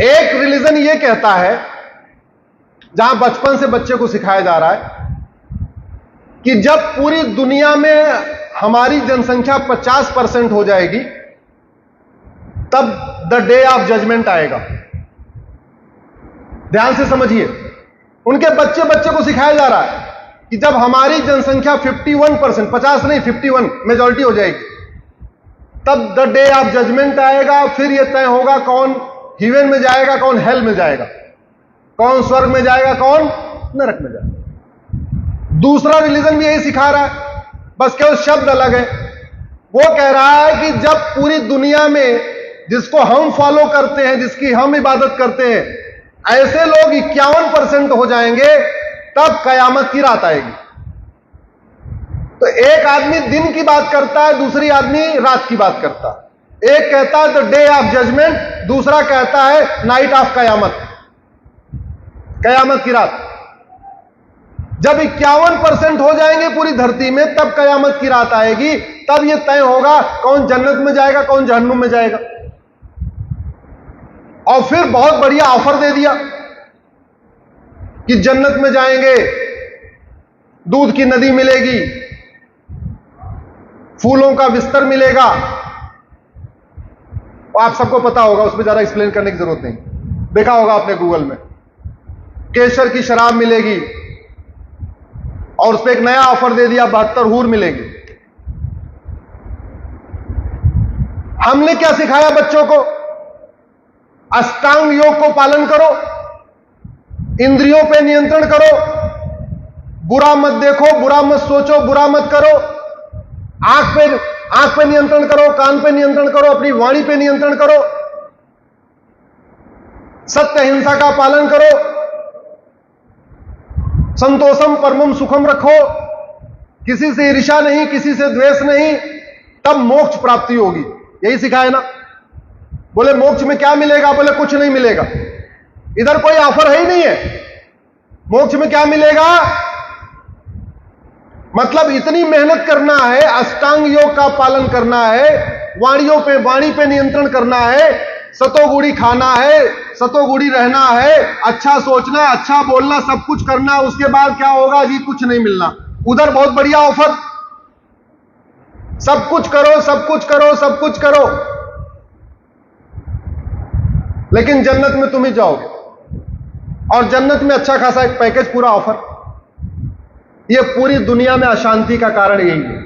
एक रिलीजन ये कहता है, जहां बचपन से बच्चे को सिखाया जा रहा है कि जब पूरी दुनिया में हमारी जनसंख्या 50% हो जाएगी तब द डे ऑफ जजमेंट आएगा। ध्यान से समझिए, उनके बच्चे बच्चे को सिखाया जा रहा है कि जब हमारी जनसंख्या 51%, 50 नहीं 51 मेजॉरिटी हो जाएगी, तब द डे ऑफ जजमेंट आएगा। फिर यह तय होगा कौन हेवन में जाएगा, कौन हेल में जाएगा, कौन स्वर्ग में जाएगा, कौन नरक में जाएगा। दूसरा रिलीजन भी यही सिखा रहा है, बस केवल शब्द अलग है। वो कह रहा है कि जब पूरी दुनिया में जिसको हम फॉलो करते हैं, जिसकी हम इबादत करते हैं, ऐसे लोग 51% हो जाएंगे तब कयामत की रात आएगी। तो एक आदमी दिन की बात करता है, दूसरी आदमी रात की बात करता है। एक कहता है द डे ऑफ जजमेंट, दूसरा कहता है नाइट ऑफ कयामत, कयामत की रात। जब 51% हो जाएंगे पूरी धरती में तब कयामत की रात आएगी, तब यह तय होगा कौन जन्नत में जाएगा, कौन जहन्नुम में जाएगा। और फिर बहुत बढ़िया ऑफर दे दिया कि जन्नत में जाएंगे, दूध की नदी मिलेगी, फूलों का बिस्तर मिलेगा। और आप सबको पता होगा, उसमें ज्यादा एक्सप्लेन करने की जरूरत नहीं, देखा होगा आपने गूगल में। केसर की शराब मिलेगी और उस पर एक नया ऑफर दे दिया, 72 हूर मिलेगी। हमने क्या सिखाया बच्चों को? अष्टांग योग को पालन करो, इंद्रियों पे नियंत्रण करो, बुरा मत देखो, बुरा मत सोचो, बुरा मत करो, आंख पे नियंत्रण करो, कान पे नियंत्रण करो, अपनी वाणी पे नियंत्रण करो, सत्य अहिंसा का पालन करो, संतोषम परमम सुखम रखो, किसी से ईर्ष्या नहीं, किसी से द्वेष नहीं, तब मोक्ष प्राप्ति होगी। यही सिखाया ना। बोले मोक्ष में क्या मिलेगा? बोले कुछ नहीं मिलेगा, इधर कोई ऑफर है ही नहीं है। मोक्ष में क्या मिलेगा? मतलब इतनी मेहनत करना है, अष्टांग योग का पालन करना है, वाणी पे नियंत्रण करना है, सतोगुड़ी खाना है, सतोगुड़ी रहना है, अच्छा सोचना, अच्छा बोलना, सब कुछ करना। उसके बाद क्या होगा जी? कुछ नहीं मिलना। उधर बहुत बढ़िया ऑफर, सब कुछ करो, सब कुछ करो, सब कुछ करो, लेकिन जन्नत में तुम ही जाओगे। और जन्नत में अच्छा खासा एक पैकेज, पूरा ऑफर। यह पूरी दुनिया में अशांति का कारण यही है।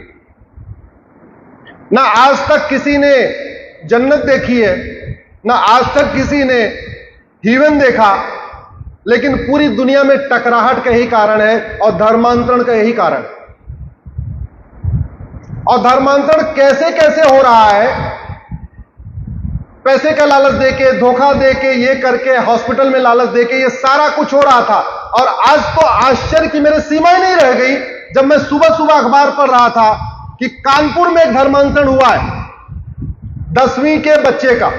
ना आज तक किसी ने जन्नत देखी है, ना आज तक किसी ने हेवन देखा, लेकिन पूरी दुनिया में टकराहट का यही कारण है और धर्मांतरण का यही कारण। और धर्मांतरण कैसे कैसे हो रहा है? पैसे का लालच देके, धोखा देके, ये करके, हॉस्पिटल में लालच देके, ये सारा कुछ हो रहा था। और आज तो आश्चर्य की मेरे सीमा ही नहीं रह गई जब मैं सुबह सुबह अखबार पढ़ रहा था कि कानपुर में एक धर्मांतरण हुआ है 10वीं के बच्चे का।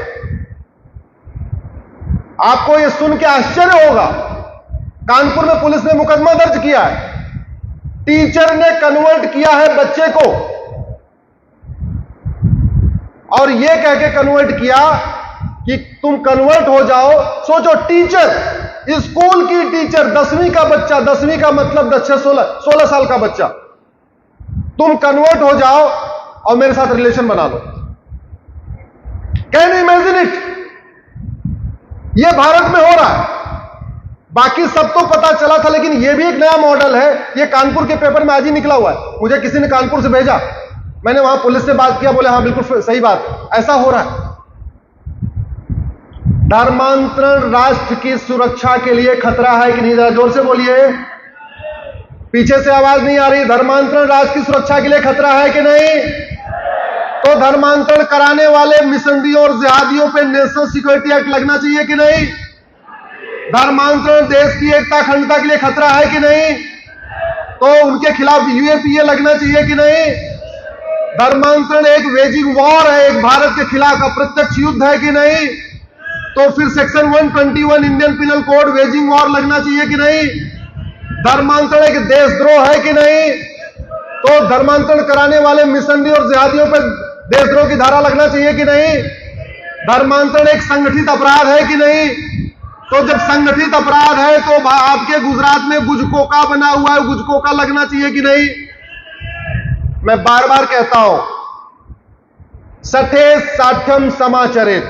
आपको यह सुन के आश्चर्य होगा, कानपुर में पुलिस ने मुकदमा दर्ज किया है। टीचर ने कन्वर्ट किया है बच्चे को, और यह कह के कन्वर्ट किया कि तुम कन्वर्ट हो जाओ। सोचो, टीचर, स्कूल की टीचर, 10वीं का बच्चा, 10वीं का मतलब 16 साल का बच्चा, तुम कन्वर्ट हो जाओ और मेरे साथ रिलेशन बना लो। Can you imagine it? यह भारत में हो रहा है। बाकी सब तो पता चला था, लेकिन यह भी एक नया मॉडल है। यह कानपुर के पेपर में आज ही निकला हुआ है। मुझे किसी ने कानपुर से भेजा, मैंने वहां पुलिस से बात किया, बोले हाँ बिल्कुल सही बात, ऐसा हो रहा है। धर्मांतरण राष्ट्र की सुरक्षा के लिए खतरा है कि नहीं? जरा जोर से बोलिए, पीछे से आवाज नहीं आ रही। धर्मांतरण राष्ट्र की सुरक्षा के लिए खतरा है कि नहीं? तो धर्मांतरण कराने वाले मिशनरियों और जिहादियों पे नेशनल सिक्योरिटी एक्ट लगना चाहिए कि नहीं? धर्मांतरण देश की एकता अखंडता के लिए खतरा है कि नहीं? तो उनके खिलाफ यूएपीए लगना चाहिए कि नहीं? धर्मांतरण एक वेजिंग वॉर है, एक भारत के खिलाफ अप्रत्यक्ष युद्ध है कि नहीं? तो फिर section 121 Indian penal code waging war लगना चाहिए कि नहीं? धर्मांतरण एक देशद्रोह है कि नहीं? तो धर्मांतरण कराने वाले मिशनरी और जिहादियों पर देशद्रोह की धारा लगना चाहिए कि नहीं? धर्मांतरण एक संगठित अपराध है कि नहीं? तो जब संगठित अपराध है तो आपके गुजरात में गुजकोका बना हुआ है, गुजकोका लगना चाहिए कि नहीं? मैं बार बार कहता हूं, सठे साठ्यम समाचरित,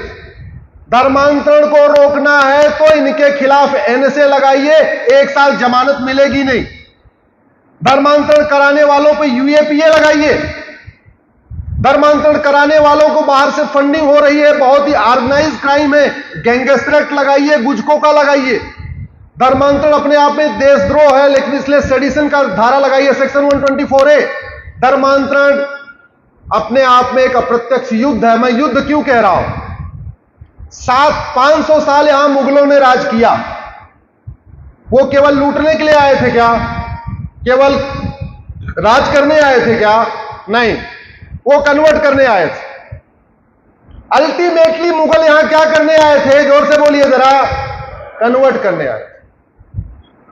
धर्मांतरण को रोकना है तो इनके खिलाफ एनएसए लगाइए, 1 साल जमानत मिलेगी नहीं। धर्मांतरण कराने वालों पे यूएपीए लगाइए, धर्मांतरण कराने वालों को बाहर से फंडिंग हो रही है, बहुत ही ऑर्गेनाइज क्राइम है, गैंगस्टर एक्ट लगाइए, गुजकोका लगाइए। धर्मांतरण अपने आप में देशद्रोह है, लेकिन इसलिए सेडिशन का धारा लगाइए, सेक्शन 124A। धर्मांतरण अपने आप में एक अप्रत्यक्ष युद्ध है। मैं युद्ध क्यों कह रहा हूं? 500 साल यहां मुगलों ने राज किया। वो केवल लूटने के लिए आए थे क्या? केवल राज करने आए थे क्या? नहीं, वो कन्वर्ट करने आए थे। अल्टीमेटली मुगल यहां क्या करने आए थे? जोर से बोलिए जरा। कन्वर्ट करने आए थे,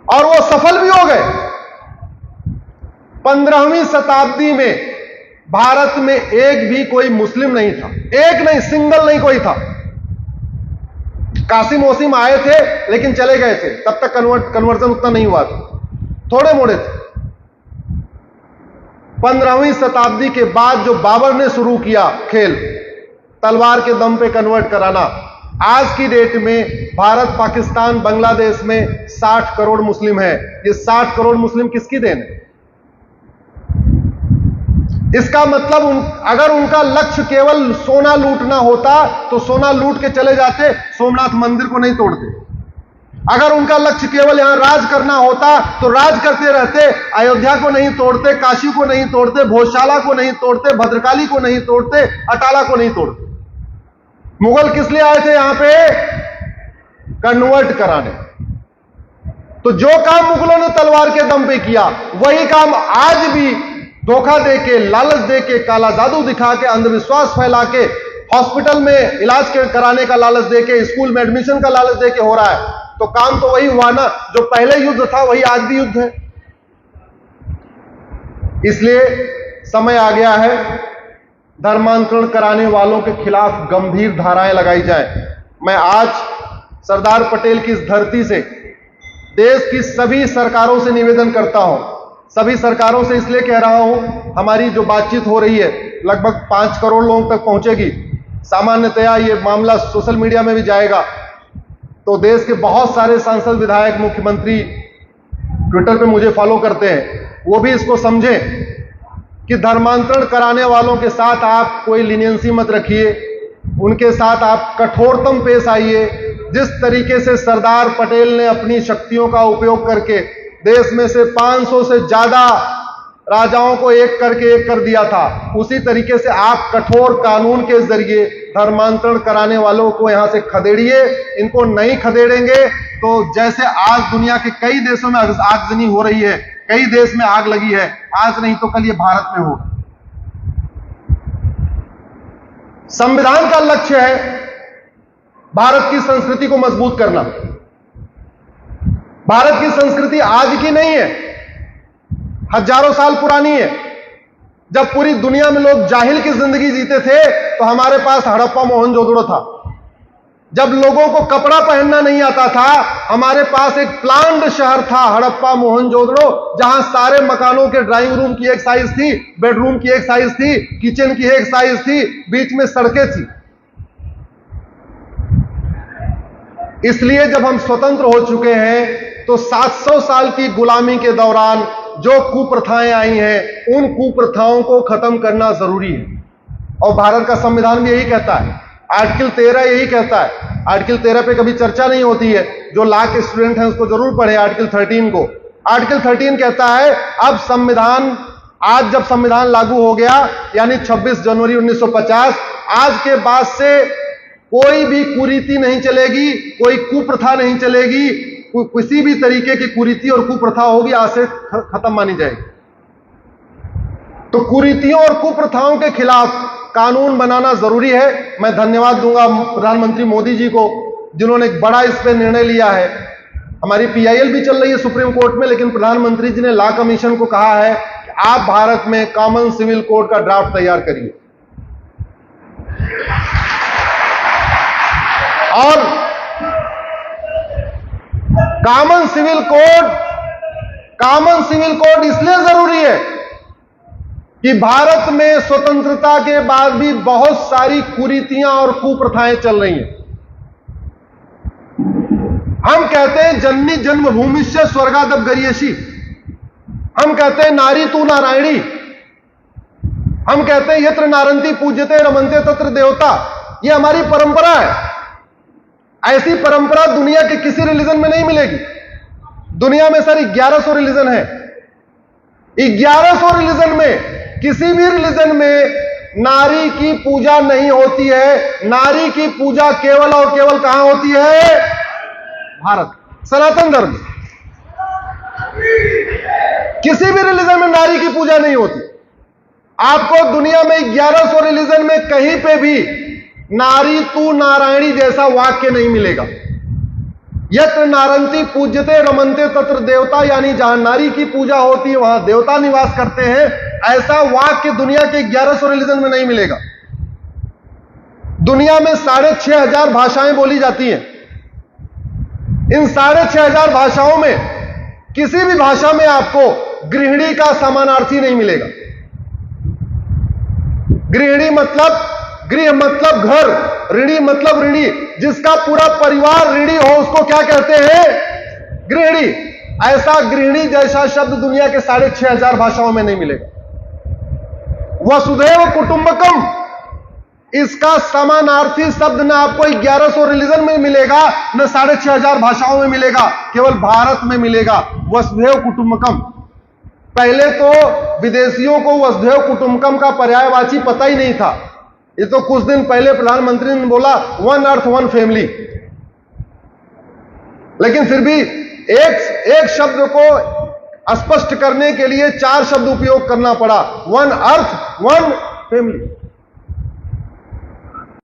और वो सफल भी हो गए। 15वीं शताब्दी में भारत में एक भी कोई मुस्लिम नहीं था, एक नहीं, सिंगल नहीं कोई था। कासिम वसीम आए थे लेकिन चले गए थे, तब तक कन्वर्जन उतना नहीं हुआ था, थोड़े मोड़े थे। 15वीं शताब्दी के बाद जो बाबर ने शुरू किया खेल, तलवार के दम पे कन्वर्ट कराना, आज की डेट में भारत, पाकिस्तान, बांग्लादेश में 60 करोड़ मुस्लिम है। ये 60 करोड़ मुस्लिम किसकी देन है? इसका मतलब अगर उनका लक्ष्य केवल सोना लूटना होता तो सोना लूट के चले जाते, सोमनाथ मंदिर को नहीं तोड़ते। अगर उनका लक्ष्य केवल यहां राज करना होता तो राज करते रहते, अयोध्या को नहीं तोड़ते, काशी को नहीं तोड़ते, भोजशाला को नहीं तोड़ते, भद्रकाली को नहीं तोड़ते, अटाला को नहीं तोड़ते। मुगल किस लिए आए थे यहां पे? कन्वर्ट कराने। तो जो काम मुगलों ने तलवार के दम पे किया, वही काम आज भी धोखा देके, लालच देके, काला जादू दिखा के, अंधविश्वास फैला के, हॉस्पिटल में इलाज कराने का लालच देके, स्कूल में एडमिशन का लालच देके हो रहा है। तो काम तो वही हुआ ना, जो पहले युद्ध था वही आज भी युद्ध है। इसलिए समय आ गया है, धर्मांतरण कराने वालों के खिलाफ गंभीर धाराएं लगाई जाए। मैं आज सरदार पटेल की इस धरती से देश की सभी सरकारों से निवेदन करता हूं, सभी सरकारों से इसलिए कह रहा हूं, हमारी जो बातचीत हो रही है लगभग 5 करोड़ लोगों तक पहुंचेगी। सामान्यतया ये मामला सोशल मीडिया में भी जाएगा, तो देश के बहुत सारे सांसद, विधायक, मुख्यमंत्री ट्विटर पे मुझे फॉलो करते हैं, वो भी इसको समझें कि धर्मांतरण कराने वालों के साथ आप कोई लीनियंसी मत रखिए, उनके साथ आप कठोरतम पेश आइए। जिस तरीके से सरदार पटेल ने अपनी शक्तियों का उपयोग करके देश में से 500 से ज्यादा राजाओं को एक करके एक कर दिया था, उसी तरीके से आप कठोर कानून के जरिए धर्मांतरण कराने वालों को यहां से खदेड़िए। इनको नहीं खदेड़ेंगे तो जैसे आज दुनिया के कई देशों में आगजनी हो रही है, कई देश में आग लगी है, आज नहीं तो कल ये भारत में होगा। संविधान का लक्ष्य है भारत की संस्कृति को मजबूत करना। भारत की संस्कृति आज की नहीं है, हजारों साल पुरानी है। जब पूरी दुनिया में लोग जाहिल की जिंदगी जीते थे तो हमारे पास हड़प्पा मोहनजोदड़ो था। जब लोगों को कपड़ा पहनना नहीं आता था, हमारे पास एक प्लान्ड शहर था हड़प्पा मोहनजोदड़ो, जहां सारे मकानों के ड्राइंग रूम की एक साइज थी, बेडरूम की एक साइज थी, किचन की एक साइज थी, बीच में सड़कें थी। इसलिए जब हम स्वतंत्र हो चुके हैं तो 700 साल की गुलामी के दौरान जो कुप्रथाएं आई हैं, उन कुप्रथाओं को खत्म करना जरूरी है। और भारत का संविधान भी यही कहता है, आर्टिकल 13 यही कहता है। आर्टिकल 13 पे कभी चर्चा नहीं होती है, जो लॉ के स्टूडेंट हैं उसको जरूर पढ़े आर्टिकल 13 को। आर्टिकल 13 कहता है अब संविधान, आज जब संविधान लागू हो गया यानी 26 जनवरी 1950, आज के बाद से कोई भी कुरीति नहीं चलेगी, कोई कुप्रथा नहीं चलेगी, किसी भी तरीके की कुरीति और कुप्रथा होगी आज से खत्म मानी जाएगी। तो कुरीतियों और कुप्रथाओं के खिलाफ कानून बनाना जरूरी है। मैं धन्यवाद दूंगा प्रधानमंत्री मोदी जी को, जिन्होंने एक बड़ा इस पे निर्णय लिया है। हमारी PIL भी चल रही है सुप्रीम कोर्ट में, लेकिन प्रधानमंत्री जी ने लॉ कमीशन को कहा है कि आप भारत में कॉमन सिविल कोड का ड्राफ्ट तैयार करिए। और कॉमन सिविल कोड इसलिए जरूरी है कि भारत में स्वतंत्रता के बाद भी बहुत सारी कुरीतियां और कुप्रथाएं चल रही हैं। हम कहते हैं जननी जन्मभूमिश्च स्वर्गादप गरीयसी, हम कहते हैं नारी तू नारायणी, हम कहते हैं यत्र नारंती पूज्यते रमन्ते तत्र देवता। ये हमारी परंपरा है। ऐसी परंपरा दुनिया के किसी रिलीजन में नहीं मिलेगी। दुनिया में सर 1100 रिलीजन है। 1100 रिलीजन में किसी भी रिलीजन में नारी की पूजा नहीं होती है। नारी की पूजा केवल और केवल कहां होती है? भारत, सनातन धर्म। किसी भी रिलीजन में नारी की पूजा नहीं होती। आपको दुनिया में 1100 रिलीजन में कहीं पे भी नारी तू नारायणी जैसा वाक्य नहीं मिलेगा। यत्र नारंती पूज्यते रमन्ते तत्र देवता, यानी जहां नारी की पूजा होती है वहां देवता निवास करते हैं, ऐसा वाक्य दुनिया के 1100 रिलीजन में नहीं मिलेगा। दुनिया में 6500 भाषाएं बोली जाती हैं। इन 6500 भाषाओं में किसी भी भाषा में आपको गृहिणी का समानार्थी नहीं मिलेगा। गृहिणी मतलब गृह मतलब घर, ऋणी मतलब ऋणी, जिसका पूरा परिवार ऋणी हो उसको क्या कहते हैं? गृहिणी। ऐसा गृहिणी जैसा शब्द दुनिया के 6500 भाषाओं में नहीं मिलेगा। वसुधैव कुटुंबकम, इसका समानार्थी शब्द ना आपको 1100 रिलीजन में मिलेगा, न 6500 भाषाओं में मिलेगा, केवल भारत में मिलेगा। वसुधैव कुटुंबकम। पहले तो विदेशियों को वसुधैव कुटुंबकम का पर्यायवाची पता ही नहीं था। ये तो कुछ दिन पहले प्रधानमंत्री ने बोला वन अर्थ वन फैमिली, लेकिन फिर भी एक शब्द को स्पष्ट करने के लिए 4 शब्द उपयोग करना पड़ा। One earth one family.